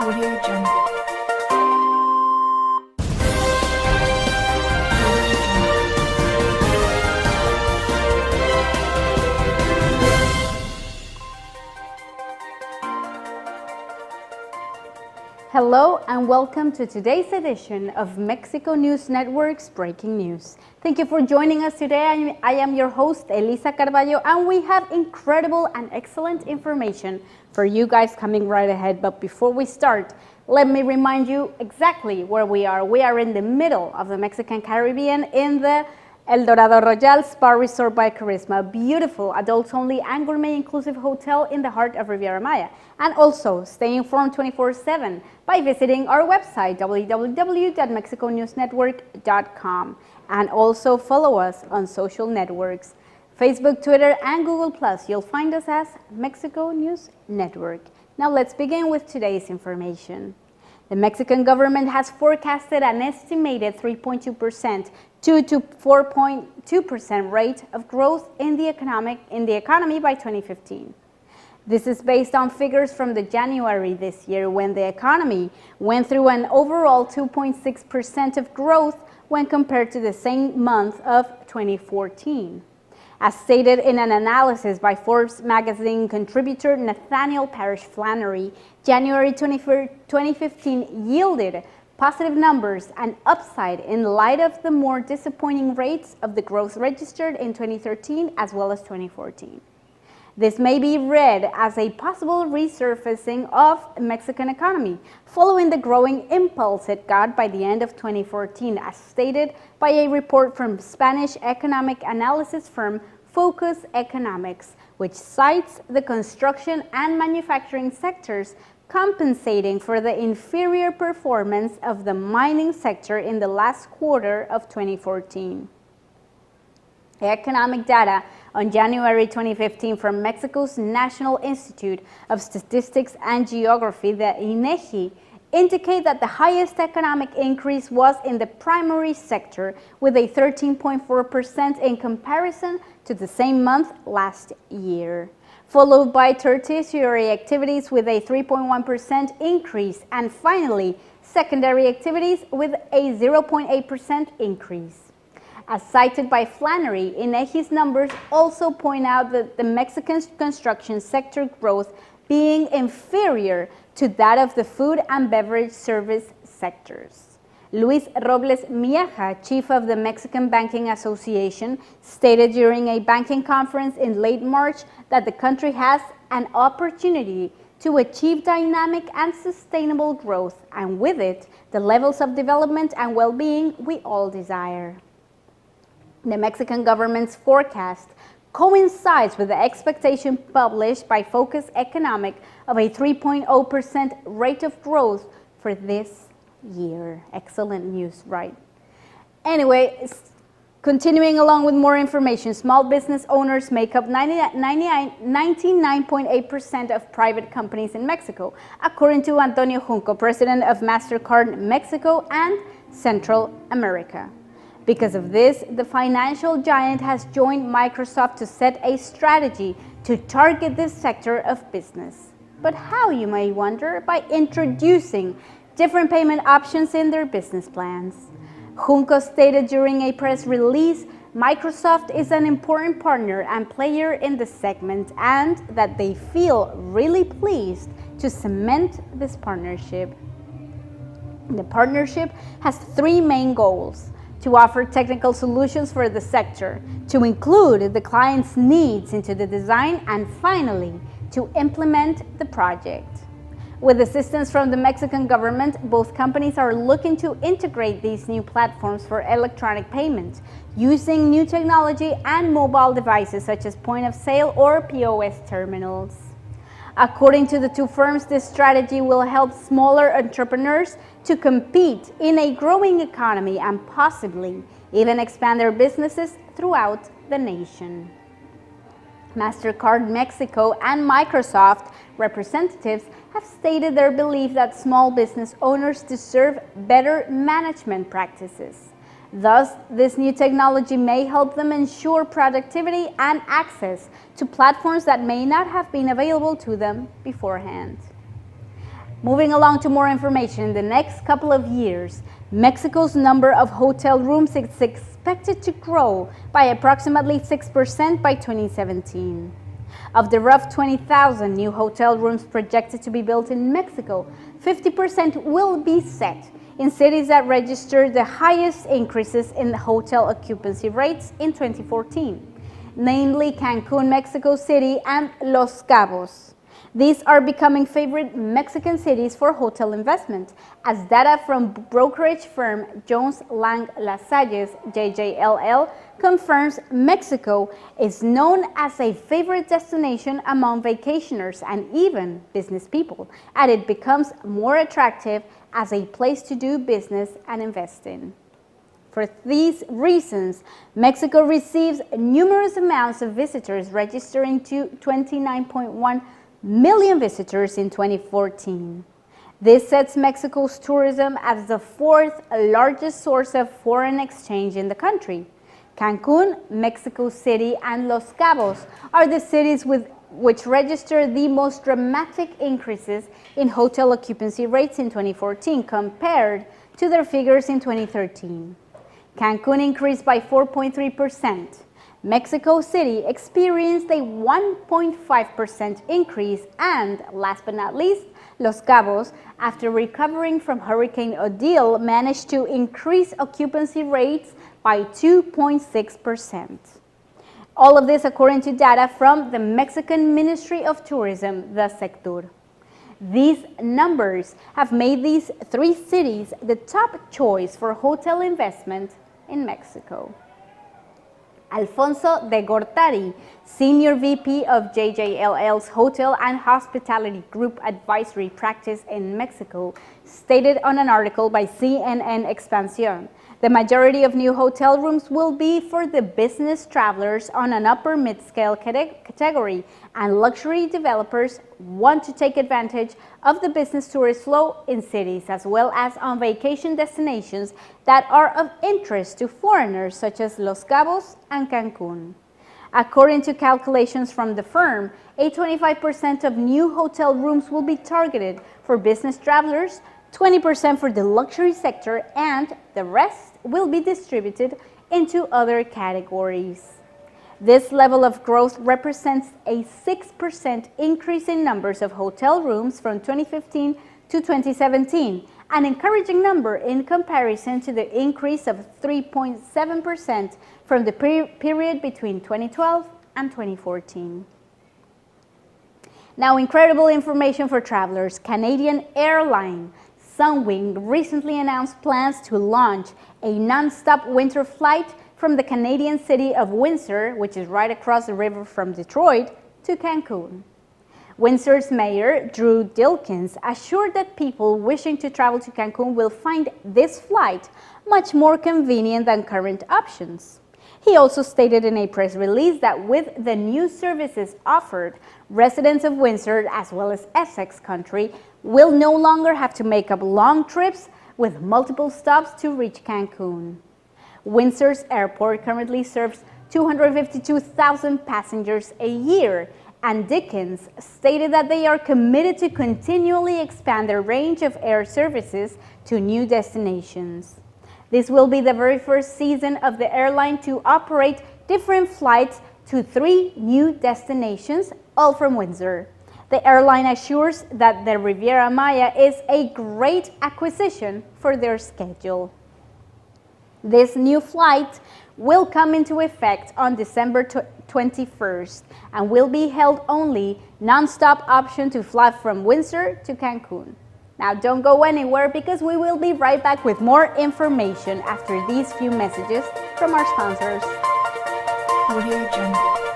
Audio Jungle. Hello and welcome to today's edition of Mexico News Network's Breaking News. Thank you for joining us today. I am your host, Elisa Carballo, and we have incredible and excellent information for you guys coming right ahead. But before we start, let me remind you exactly where we are. We are in the middle of the Mexican Caribbean in the El Dorado Royal Spa Resort by Carisma, a beautiful adults-only and gourmet-inclusive hotel in the heart of Riviera Maya. And also, stay informed 24/7 by visiting our website, www.mexiconewsnetwork.com. And also follow us on social networks, Facebook, Twitter, and Google+. You'll find us as Mexico News Network. Now let's begin with today's information. The Mexican government has forecasted an estimated 3.2% to 4.2% rate of growth in the economy by 2015. This is based on figures from the January this year, when the economy went through an overall 2.6% of growth when compared to the same month of 2014. As stated in an analysis by Forbes magazine contributor Nathaniel Parrish Flannery, January 2015 yielded positive numbers and upside in light of the more disappointing rates of the growth registered in 2013 as well as 2014. This may be read as a possible resurfacing of the Mexican economy, following the growing impulse it got by the end of 2014, as stated by a report from Spanish economic analysis firm Focus Economics, which cites the construction and manufacturing sectors compensating for the inferior performance of the mining sector in the last quarter of 2014. Economic data on January 2015 from Mexico's National Institute of Statistics and Geography, the INEGI, indicate that the highest economic increase was in the primary sector, with a 13.4% in comparison to the same month last year, followed by tertiary activities with a 3.1% increase, and finally, secondary activities with a 0.8% increase. As cited by Flannery, INEGI's numbers also point out that the Mexican construction sector growth being inferior to that of the food and beverage service sectors. Luis Robles Miaja, chief of the Mexican Banking Association, stated during a banking conference in late March that the country has an opportunity to achieve dynamic and sustainable growth, and with it, the levels of development and well-being we all desire. The Mexican government's forecast coincides with the expectation published by Focus Economic of a 3.0% rate of growth for this year. Excellent news, right? Anyway, continuing along with more information, small business owners make up 99.8% of private companies in Mexico, according to Antonio Junco, president of MasterCard Mexico and Central America. Because of this, the financial giant has joined Microsoft to set a strategy to target this sector of business. But how, you may wonder? By introducing different payment options in their business plans. Junco stated during a press release, Microsoft is an important partner and player in the segment, and that they feel really pleased to cement this partnership. The partnership has three main goals: to offer technical solutions for the sector, to include the client's needs into the design, and finally, to implement the project. With assistance from the Mexican government, both companies are looking to integrate these new platforms for electronic payment, using new technology and mobile devices such as point-of-sale or POS terminals. According to the two firms, this strategy will help smaller entrepreneurs to compete in a growing economy and possibly even expand their businesses throughout the nation. MasterCard Mexico and Microsoft representatives have stated their belief that small business owners deserve better management practices. Thus, this new technology may help them ensure productivity and access to platforms that may not have been available to them beforehand. Moving along to more information, in the next couple of years, Mexico's number of hotel rooms is expected to grow by approximately 6% by 2017. Of the rough 20,000 new hotel rooms projected to be built in Mexico, 50% will be set in cities that registered the highest increases in hotel occupancy rates in 2014, namely Cancun, Mexico City, and Los Cabos. These are becoming favorite Mexican cities for hotel investment, as data from brokerage firm Jones Lang LaSalle's JJLL confirms Mexico is known as a favorite destination among vacationers and even business people, and it becomes more attractive as a place to do business and invest in. For these reasons, Mexico receives numerous amounts of visitors, registering to 29.1 million visitors in 2014. This sets Mexico's tourism as the fourth largest source of foreign exchange in the country. Cancun, Mexico City, and Los Cabos are the cities which registered the most dramatic increases in hotel occupancy rates in 2014 compared to their figures in 2013. Cancun increased by 4.3%. Mexico City experienced a 1.5% increase, and last but not least, Los Cabos, after recovering from Hurricane Odile, managed to increase occupancy rates by 2.6%. All of this according to data from the Mexican Ministry of Tourism, the Sectur. These numbers have made these three cities the top choice for hotel investment in Mexico. Alfonso de Gortari, Senior VP of JJLL's Hotel and Hospitality Group Advisory Practice in Mexico, stated on an article by CNN Expansión, the majority of new hotel rooms will be for the business travelers on an upper mid-scale category, and luxury developers want to take advantage of the business tourist flow in cities, as well as on vacation destinations that are of interest to foreigners such as Los Cabos and Cancun. According to calculations from the firm, 25% of new hotel rooms will be targeted for business travelers, 20% for the luxury sector, and the rest will be distributed into other categories. This level of growth represents a 6% increase in numbers of hotel rooms from 2015 to 2017, an encouraging number in comparison to the increase of 3.7% from the period between 2012 and 2014. Now, incredible information for travelers. Canadian airline Sunwing recently announced plans to launch a non-stop winter flight from the Canadian city of Windsor, which is right across the river from Detroit, to Cancun. Windsor's mayor, Drew Dilkins, assured that people wishing to travel to Cancun will find this flight much more convenient than current options. He also stated in a press release that with the new services offered, residents of Windsor as well as Essex County will no longer have to make up long trips with multiple stops to reach Cancun. Windsor's airport currently serves 252,000 passengers a year, and Dickens stated that they are committed to continually expand their range of air services to new destinations. This will be the very first season of the airline to operate different flights to 3 new destinations, all from Windsor. The airline assures that the Riviera Maya is a great acquisition for their schedule. This new flight will come into effect on December 21st and will be held only non-stop option to fly from Windsor to Cancun. Now don't go anywhere, because we will be right back with more information after these few messages from our sponsors. Audio Jungle.